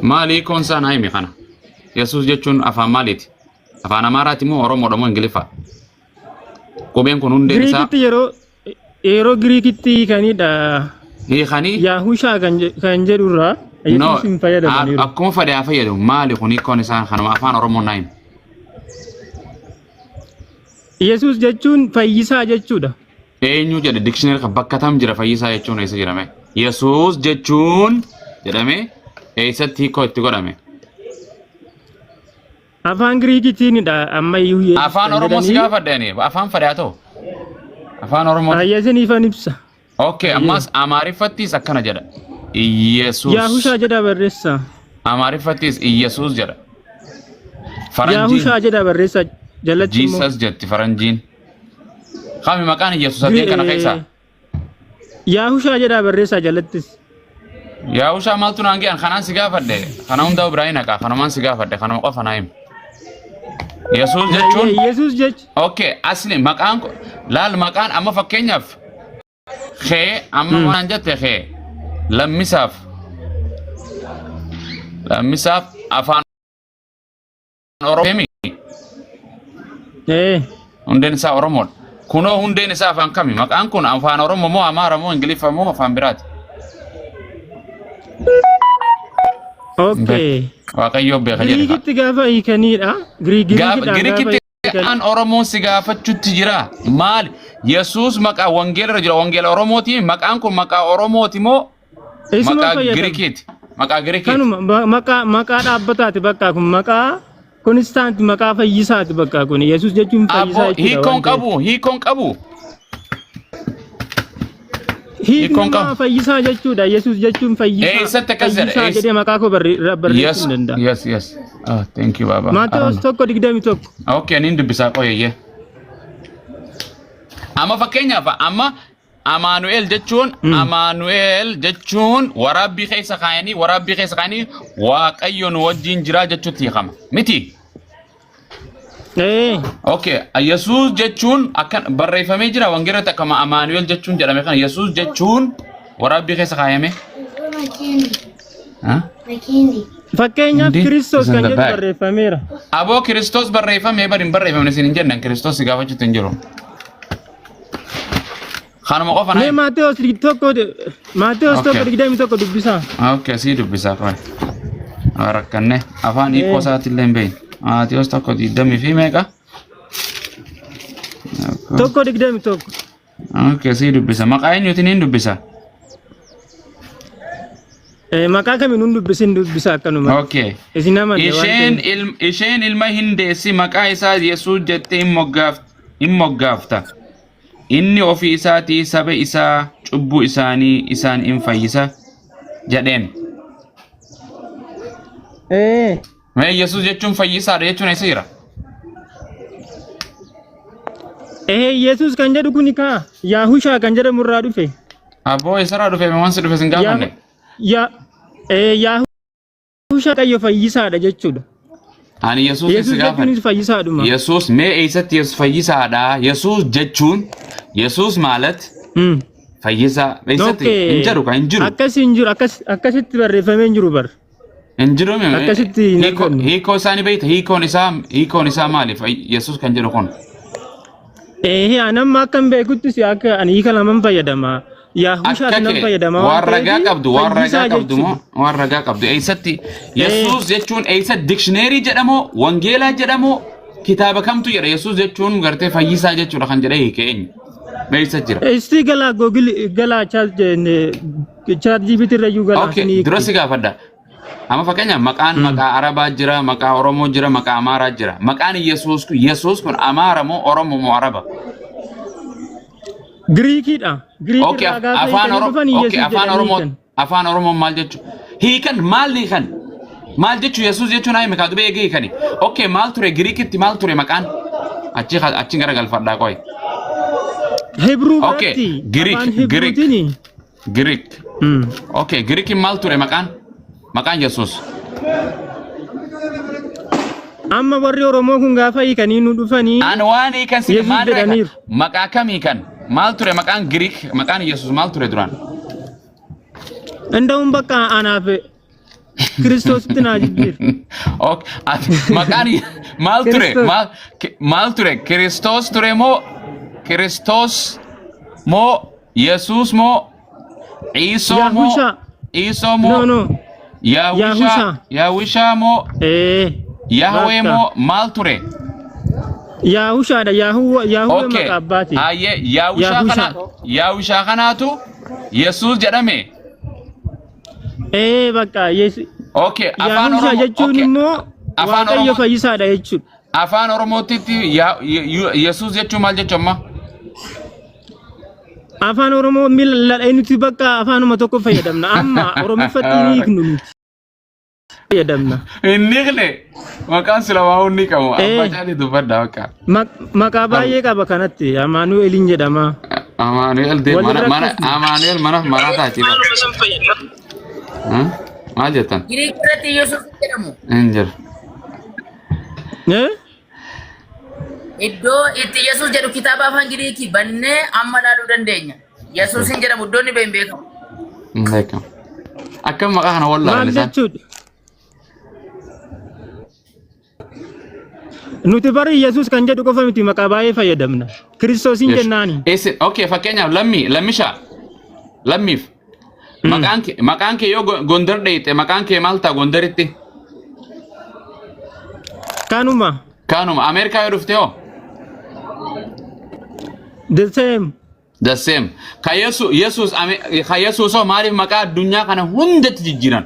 Maali konsa naimi kana. Yesus jechuun afaan maaliiti? Afaan Amaaraati moo Oromoodha moo Ingiliffa? Qubeen kun hundeen isaa yeroo Giriikitti kanidha. Hiikanii? Yaahushaa kan jedhurraa Yesuus hin fayyadamaniiru. Akkuma fadhaa fayyadamu maali kun hiikkoon isaa kanuma afaan Oromoo naimi? Yesuus jechuun fayyisaa jechuudha. Eenyu jedhe dictionary kan bakka tam jira fayyisaa jechuun eessa jedhame? Yesuus jechuun jedhame eessatti hiikoo itti godhame? Afaan Giriikitiinidha ammayyuu. Afaan Oromoo si gaafadhani afaan fadhaa ta'u. Afaan Oromoo. Ayyasiniifan ibsa. Okay, ammas Amaariffattis akkana jedha. Yesuus. Yaahushaa jedha barreessa. Amaariffattis Yesuus jedha. Yaahushaa jedha barreessa jalatti immoo. Jesus jetti faranjiin. Kami maqaan Yesuus addeen kana keessa. Yaahushaa jedha barreessa jalattis. Yaahushaa maaltu naan ge'an kanaan si gaafadhe. Kana hunda Ibraahiim naqa kanumaan si gaafadhe kanuma qofa naayim. Yesuus jechuun. Yesuus jechuun. Okay, asli maqaan laal maqaan amma fakkeenyaaf. Khee amma waan jette khee lammisaaf afaan Oromoo. Hundeen isaa Oromoo. Kunoo hundeen isaa afaan kami? Maqaan kun afaan Oromoo moo Amaara moo Ingiliffa moo afaan biraati? Okay. Waaqayyo beeka jedhe. Giriikitti gaafa hiikanidha. Giriikitti an Oromoon si gaafachuutti jira. Maal? Yesuus maqaa wangeela jira wangeela Oromooti. Maqaan kun maqaa Oromooti moo maqaa Giriikiiti? Maqaa Giriikiiti. Kanuma maqaa dhaabbataati bakka kun maqaa konistaanti maqaa fayyisaati bakka kun Yesuus jechuun fayyisaa jechuudha. Hiikoon qabu. Hiikuma fayyisaa jechuudha. Yesuus jechuun fayyisaa. Eessatti akkas jedha? Fayyisaa jedhee maqaa koo barreessuu danda'a. Yes. Oh, thank you Baba. Maatewos 1:21. Okay, nin dubbisaa qoyeyye. Amma fakkeenyaaf amma Amaanu'eel jechuun waraabbii keessa kaayanii Waaqayyoon wajjin jira jechuutti hiikama. Miti? Okay, Yesuus jechuun akkan barreeffamee jira wangeelatti akkama Amaanu'eel jechuun jedhame kana Yesuus jechuun waraabbii keessa kaayame. Fakkeenyaaf Kiristoos kan jedhu barreeffameera. Aboo Kiristoos barreeffamee bari hin barreeffamne isin hin jennan Kiristoos si gaafachuutti hin jiru. Kanuma qofa naa. Maatewos 1:21 dubbisaa. Okay, si dubbisaa qofa. Rakkanne afaan hiikoo isaatti illee hin beekne. Maatewos 1:20 fi meeqa? 1:21. Okay, si dubbisa. Maqaa eenyuutiin hin dubbisa? Maqaa kamiin hin dubbisa akkanuma. Okay. Isin amanne isheen ilma hin deessi maqaa isaa Yesuus jettee hin moggaafta. Inni ofii isaatii saba isaa cubbuu isaanii isaan hin fayyisa jedheen. Yesuus jechuun fayyisaadha jechuun eessa jira? Yesuus kan jedhu kuni kaa Yaahushaa kan jedhamu irraa dhufe. Aboo eessarraa dhufe wansi dhufe sin gaafanne? Yaahushaa qayyo fayyisaadha jechuudha. Ani Yesuus si gaafanne. Fayyisaadhuma. Yesuus mee eessatti Yesuus fayyisaadha? Yesuus jechuun Yesuus maalat fayyisaa eessatti hin jiru kan hin jiru. Akkasitti barreeffamee hin jiru bar. Hin jiru mee? Akkasitti hiikoo isaanii beekta hiikoon isaa maaliif Yesuus kan jedhu kun? Anamma akkan beekutti si akka ani hiika lamaan fayyadama. Yaahushaa nan fayyadama. Waan ragaa qabdu eessatti Yesuus jechuun eessatti dictionary jedhamoo wangeelaa jedhamoo kitaaba kamtu jedha Yesuus jechuun gartee fayyisaa jechuudha kan jedhee hiike eenyu? Meessa jira. Isti galaa Google galaa ChatGPT irra iyyuu galaa. Okay, dura si gaafadha. Amma fakkeenyaaf maqaa Arabaa jira, maqaa Oromoo jira, maqaa Amaaraa jira. Maqaan Yesuus kun Amaara moo Oromoo moo Araba? Giriikidha. Okay, afaan Oromoo maal jechuudha? Hiikan maal hiikan? Maal jechuudha Yesuus jechuun ayi maqaa dubee eegee hiikani? Okay, maal ture Giriikitti maal ture maqaan? Achi gara galfadhaa qoy. Hebrew Okay, Greek. Okay, Greekin maal ture maqaan? Maqaan Yesuus. Amma warri Oromoo kun gaafa hiikanii nu dhufanii. An waan hiikan si maal jedhaniiru? Maqaa kamii kan? Maal ture maqaan Greek maqaan Yesuus maal ture duraan? Indahun bakka anaaf Kiristoos itti naa jijjiir. Okay. Maqaan maal ture? Maal ture? Kiristoos ture moo Kiristoos moo Yesuus moo Iisoo moo Yahusha. Iisoo moo No, no. Yahusha Yahusha moo Yahweh Bakka. moo maal ture? Yahushaadha. Yahuwee Okay. maqaa abbaati. Aye Yahusha kanaatu Yesuus jedhame. Bakka. Okay. Afaan Yahusha Oromoo. jechuun Okay. immoo Afaan Waaqayyo Oromoo. fayyisaadha jechuudha. Afaan Oromootitti Yesuus jechuun maal jechuudha? Afaan Oromoo miila nuti bakka afaanuma tokko fayyadamna. Amma Oromoffatti ni hiiknu nuti. Fayyadamna. Inni qile maqaan sila waa hundi qabu. Abbaa caalii dubbadha bakka. Maqaa baay'ee qaba kanatti. Amaanu'eeliin jedhama. Amaanu'eel Amaanu'eel mana taati. Maal jettan? Giriik irratti Yesuus jedhamu. Hin jiru. Iddoo itti Yesuus jedhu kitaaba afaan Giriikii bannee amma ilaaluu dandeenya. Yesuus hin jedhamu iddoon ni beekamu. Hin beekamu. Akkam maqaa kana wallaalan Maal isaan? jechuudha? Nuti bari Yesuus kan jedhu qofa miti maqaa baay'ee fayyadamna. Kiristoosiin jennaani. Okay, fakkeenyaaf lammishaa lammiif maqaan kee yoo Gondar dheeyite maqaan kee maal ta'a Gondaritti? Kanuma. Kaanuma Ameerikaa yoo dhufte hoo? The same. The same. Ka Yesuus hoo maaliif maqaa addunyaa kana hundatti jijjiiran?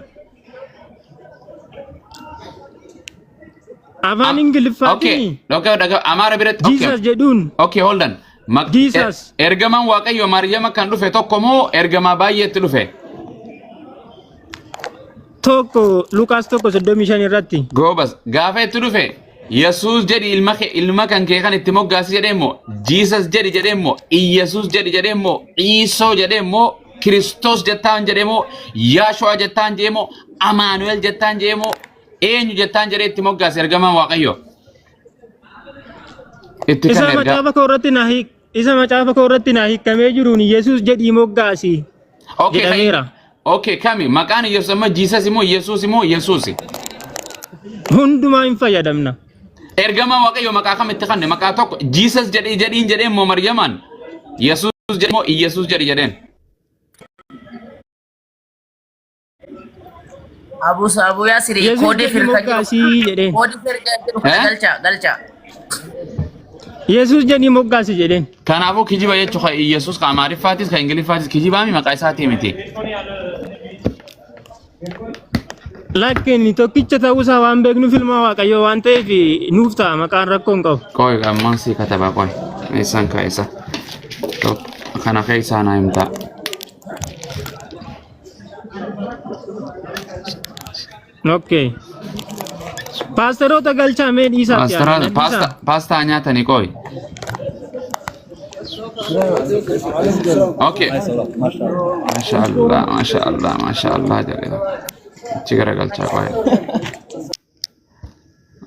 Afaan Ingiliffaatiin. Okay, Amaara biratti. Jesus jedhuun. Okay, hold on. Jesus. Ergamaan Waaqayyo Maariyaama kan dhufe tokko moo ergamaa baay'eetti dhufe? Tokko Lukaas 1:35 irratti. Goobas gaafa itti dhufe Yesuus jedhi ilma kan kee kan itti moggaasi jedheemmoo Jesus jedhi jedheemmoo Iyesuus jedhi jedheemmoo Iisoo jedheemmoo Kiristoos jettaan jedheemmoo Yaashua jettaan jedheemmoo Amaanu'eel jettaan jedheemmoo eenyu jettaan jedhee itti moggaasi ergamaan Waaqayyo. Itti kan ergaa. Isa macaafa koo irratti naa hiikamee jiruun Yesuus jedhii moggaasi. Jedhameera. Okay, kami maqaan Yesuus amma Jesus immoo Yesuus immoo Yesuusi. Hundumaa hin fayyadamna. Ergamaan Waaqayyo maqaa kamitti kanne maqaa tokko Jesus jedhiin jedheemmoo Maryamaan Yesuus jedheemmoo Iyesuus jedheen. Abu Yaasir koodii firqaa jedheen. Koodii firqaa galcha. Yesuus jedhii moggaasi jedheen. Kanaafuu kijiba jechuudha Iyesuus ka Amaariffaatis ka Ingiliffaatis kijibaami maqaa isaatii miti. Lakini tokkicha ta'uusaa waan beeknu filmaa Waaqayyoo waan ta'eef nuuf ta'a maqaan rakkoon qabu. Qoy ammaan si kataba qoy. Isaan kaa'isa. Kana keessaa naa himta. Okay. Paasteroota galchaa mee dhiisaa Paastaa nyaatanii qoy. Okay. Mashallah jedhee. Achi garagalchaa qoy.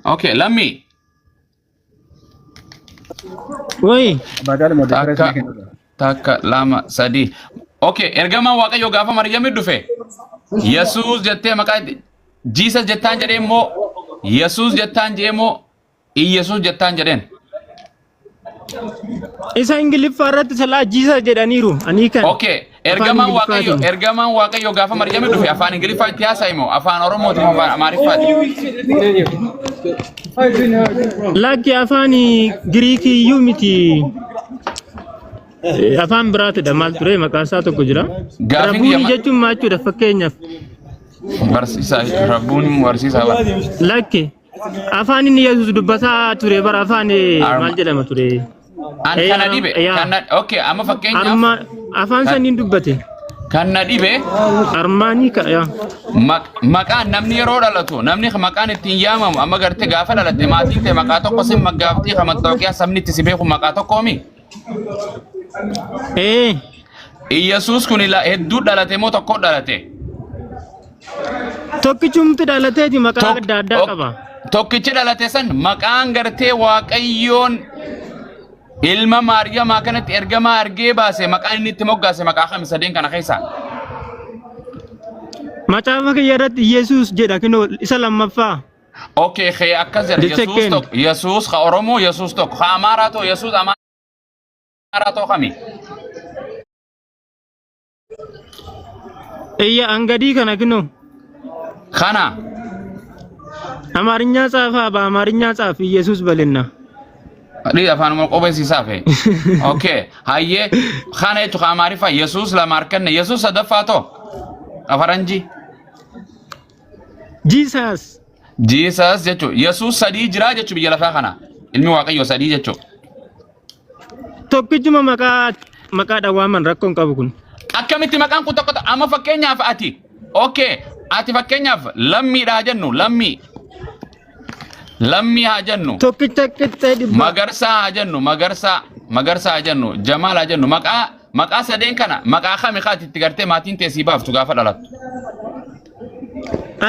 Okay, lammi. Wai. Takka lama sadi. Okay, ergamaan Waaqayyo gaafa Maryam dhufe. Yesuus jettee maqaa Jesus jettaan jedhee immoo Yesuus jettaan jedhee immoo Iyesuus jettaan jedheen. Isa Ingiliffaa irratti salaa Jesus jedhaniiru. Ani kan. Okay, ergamaan Waaqayyo gaafa Maryam dhufe afaan Ingiliffaa itti haasa'i moo afaan Oromootiin afaan Amaariffaati? Lakki afaan Giriikii iyyuu miti. Afaan biraatidha maal ture maqaan isaa tokko jira. Rabbuun jechuun maal jechuudha fakkeenyaaf. Barsiisaa Rabbuun barsiisaa bara. Lakki afaan inni Yesuus dubbataa ture bara afaan maal jedhama ture. Kana dhibe. Okay, amma fakkeenyaaf. Afaan saniin dubbate. Kana dhibe. Armaanii ka'a. Maqaan namni yeroo dhalatu namni maqaan ittiin yaamamu amma gartee gaafa dhalatte maatiin ta'e maqaa tokko sin maggaaftii kan mattooqiyaa sabni itti si beeku maqaa tokkoomi. Iyesuus kun hedduu dhalate moo tokko dhalate? Tokkichumti dhalateeti maqaa adda addaa qaba. Tokkichi dhalate san maqaan gartee Waaqayyoon ilma Maariyamaa kanatti ergamaa argee baase maqaan inni itti moggaase maqaa kami sadeen kana keessaa? Macaafa kiyya irratti Yesuus jedha kinoo isa lammaffaa. Okay, khee akkas jedha Jecha Yesuus kennu. tokko Yesuus ka Oromoo Yesuus tokko ka Amaaraa ta'u Yesuus Amaaraa ta'u kami. Iyya angadii kana kinoo. Kana አማርኛ ጻፋ በአማርኛ ጻፍ ኢየሱስ በልና Di afaan Oromoo qopheessisaa fe. Okay, hayyee kana jechuun ka Amaariffaa Yesuus lamaar kenne Yesuus sadaffaa ta'u afaranji. ጂሰስ Jesus jechuun Yesuus sadii jira jechuun biyya lafaa kana ilmi Waaqayyoo sadii jechuun. tokkichuma maqaa dhawaaman rakkoon qabu kun Akkamitti maqaan kun tokko amma fakkeenyaaf ati okay ati fakkeenyaaf lammiidha jennu lammii haa jennu tokkicha qixxee dhibba magarsaa haa jennu magarsaa haa jennu jamaal haa jennu maqaa sadeen kana maqaa kami kaati itti gartee maatiin teessii baaftu gaafa dhalattu.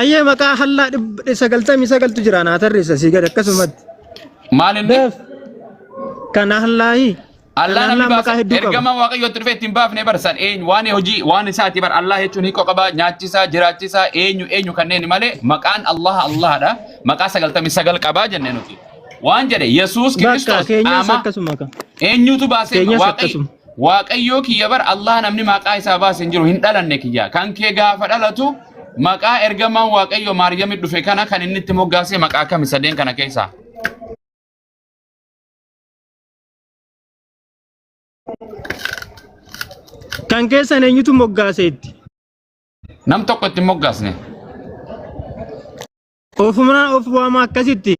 ayyee maqaa hallaa 99 jira naa tarreessa si gad akkasumatti Maal inni kana hallaahi Allah namni maqaa baasa hedduu qaba ergama Waaqayyootti dhufee ittiin baafne barsan eenyu waan hojii waan isaati bar Allah jechuun hiikoo qaba nyaachisaa jiraachisaa eenyu kanneen malee maqaan Allahadha maqaa 99 qabaa jennee nuti waan jedhe Yesuus bakka Kiristoos keenyas ama akkasuma ka eenyutu baasee keenyas akkasuma Waaqayyoo kiyya bar Allah namni maqaa isaa baasee hin jiru hin dhalanne kiyya kan kee gaafa dhalatu maqaa ergamaan Waaqayyoo Maariyaamitti dhufe kana kan inni itti moggaasee maqaa kami sadeen kana keessaa kan keessan eenyutu moggaaseetti nam tokko itti moggaasne ofuma of waama akkasitti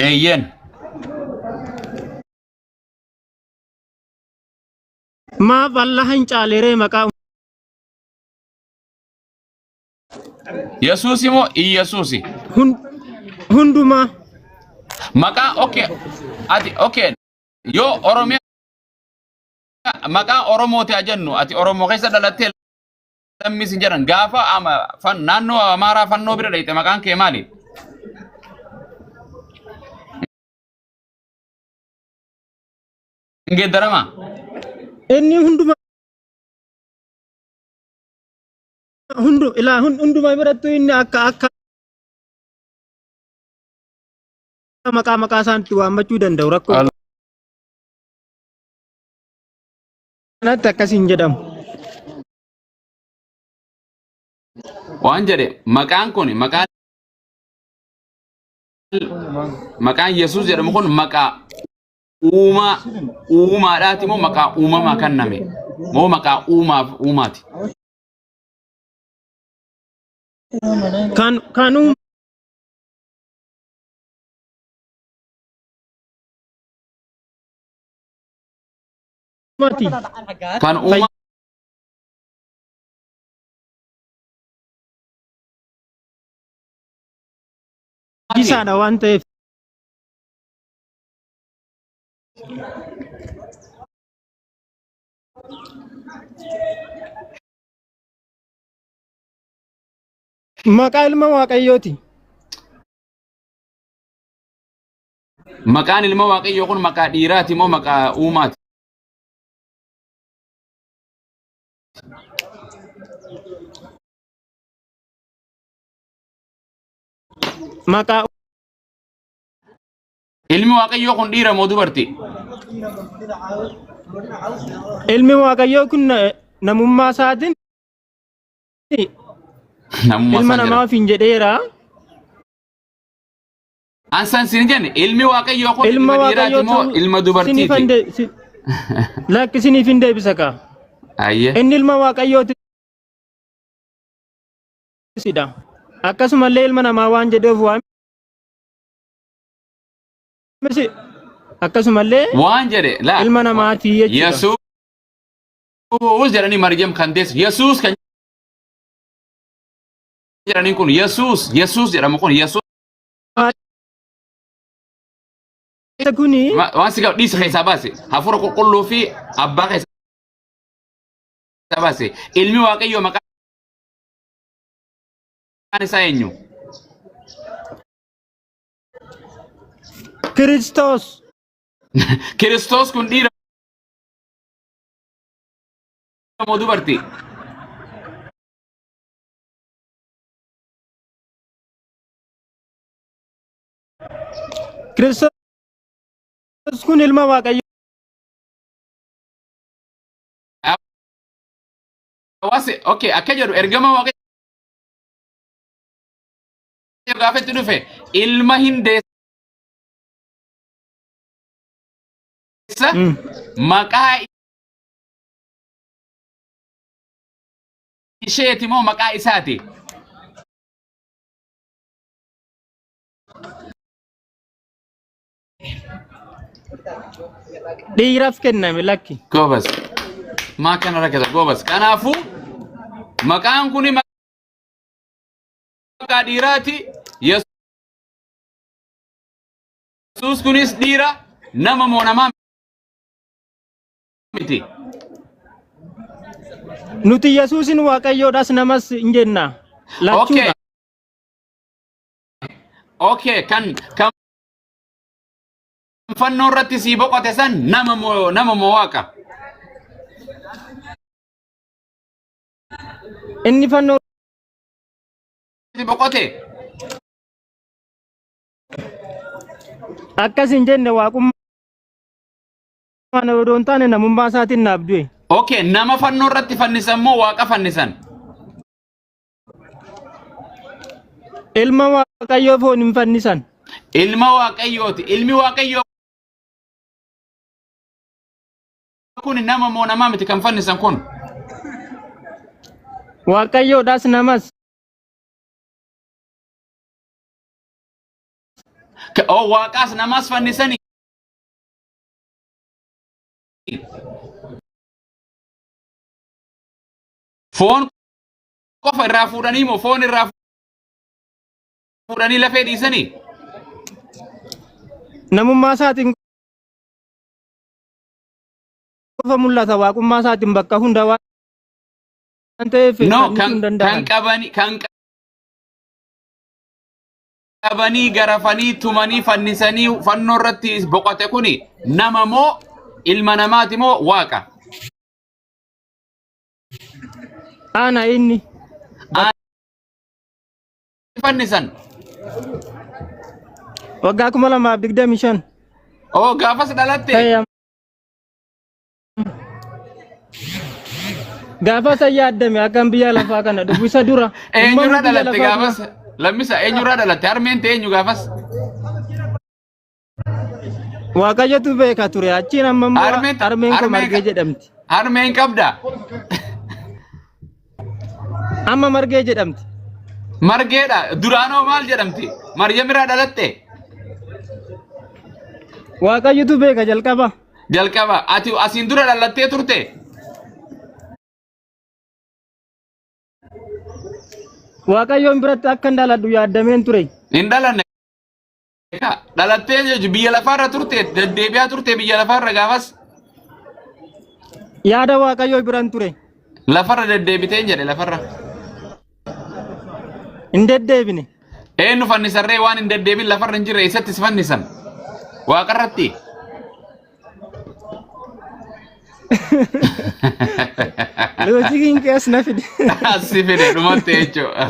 eeyyen maaf Allah hin caaleree maqaa Yesuus immoo Iyesuusi hundumaa maqaa okay yoo Oromiyaa maqaa Oromooti haa jennu ati Oromoo keessa dhalattee lammis hin jedhan gaafa naannoo Amaaraa fannoo bira dhayite maqaan kee maali? Hin geeddarama? inni hundumaa birattu inni akka maqaa isaanitti waammachuu danda'u rakkoo kanatti akkasiin jedhamu. Waan jedhe maqaan kun maqaan Yesuus jedhamu kun maqaa uumaadhaati moo maqaa uumamaa kenname moo maqaa uumaati? Kan uumati Kan uumaa isaadha waan ta'eef maqaa ilma waaqayyooti. maqaan ilma Waaqayyoo kun maqaa dhiiraati moo maqaa uumaati? Maqaa Ilmi Waaqayyoo kun dhiira moo dubartii? ilmi waaqayyoo kun namummaa isaatiin ilma namaa ofiin jedheera. Ansan sin jenne ilmi Waaqayyoo kun Ilma ilma dhiiraati moo waaqayyoo ilma dubartiiti? lakki isiniif hin deebisa kaa. Ayyee. Inni ilma waaqayyooti. Akkasumallee ilma namaa waan jedheef waame. Akkasumallee Waan jedhe laa ilma namaati jechuudha. Yesuus jedhanii Maryam kan deessu Yesuus kan jedhanii kun Yesuus jedhamu kun Yesuus Kuni waan si gaafa dhiisa keessaa baase hafuura qulqulluu fi abbaa keessaa baase ilmi Waaqayyoo maqaan isaa eenyu? Kiristoos. Kiristoos kun dhiira moo dubartii? Kiristoos kun ilma Waaqayyoo. Wasi okay akka jedhu ergama Waaqayyo gaafa itti dhufe ilma hindeessa maqaa isheeti moo maqaa isaati? Dhiiraaf kenname lakki. Gobas. Maa kana rakkata gobas. Kanaafuu maqaan kuni maqaa dhiiraati. Yesuus kunis dhiira nama moo namaa miti. Nuti Yesuusin Waaqayyoodhaas namas hin jenna. Okay. Okay, kan fannoo irratti si boqote san nama moo Waaqa? Inni fannoo si boqote akkas hin jenne Waaqummaa odoo hin taane namummaa isaatiin naaf du'e. Okay, nama fannoo irratti fannisan moo Waaqa fannisan? Ilma Waaqayyoo foon hin fannisan. Ilma Waaqayyooti. Ilmi Waaqayyoo kun nama moo namaa miti kan fannisan kun? Waaqayyoodhaas namas. Oh, Waaqaas namas fannisani. Foon qofa irraa fuudhanii moo foon irraa fuudhanii lafee dhiisanii? Namummaa isaatiin qofa mul'ata, waaqummaa isaatiin bakka hunda waan ta'eef no kan qabanii garafanii tumanii fannisanii fannoo irratti boqote kuni nama moo ilma namaati moo Waaqa? Ana inni fannisan waggaa 2025. Oh, gaafas dhalatte. Gaafas yaadame akkam biyya lafaa kana dhufu isa dura. Eenyurra dhalatte gaafas? Lammisa eenyurra dhalatte? Harmeen ta'e eenyu gaafas? Waaqayyotu beeka ture achiin amma harmeen ko margee jedhamti. Harmeen qabda? Amma margee jedhamti. Margeedha. Duraanoo maal jedhamti? Maryamirraa dhalatte? Waaqayyotu beeka jalqaba. Jalqaba. Ati asiin dura dhalattee turte? Waaqayyoon biratti akka hin dhaladhu yaadameen ture. Hin dhalanne. Dhalattee biyya lafaarra turte, deddeebi'aa turte biyya lafaarra gaafas? Yaada Waaqayyoo biran ture. Lafarra deddeebiteen jedhe lafarra. Hin deddeebine. Eenyu fannisarree waan hin deddeebin lafarra hin jirre isatti si fannisan? Waaqarratti? Loojikiin keessa na fide. Asi fide dhumatti jechuudha.